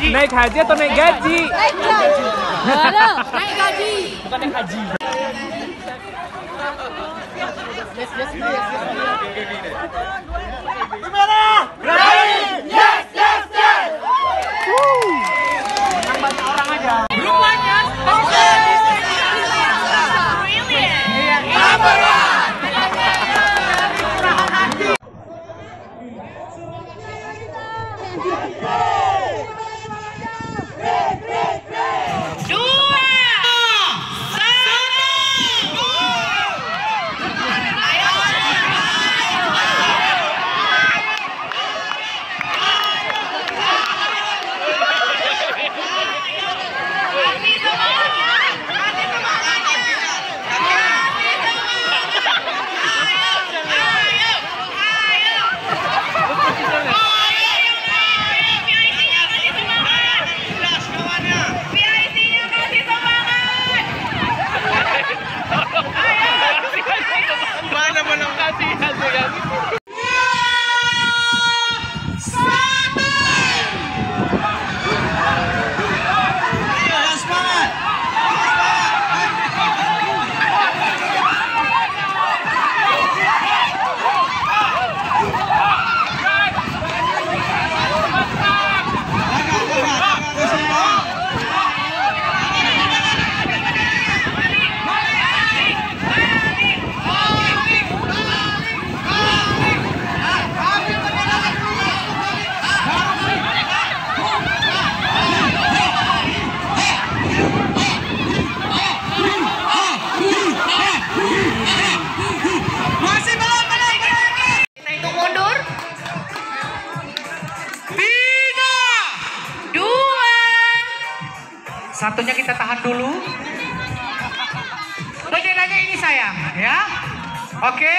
Naik haji atau naik gaji? Naik gaji. Naik gaji. Bukan naik haji. Merah! Berani! Yes, yes, yes! Menang banyak orang aja. Belum banyak. Oke! Number one! Satunya kita tahan dulu. Benderanya ini sayang, ya. Oke.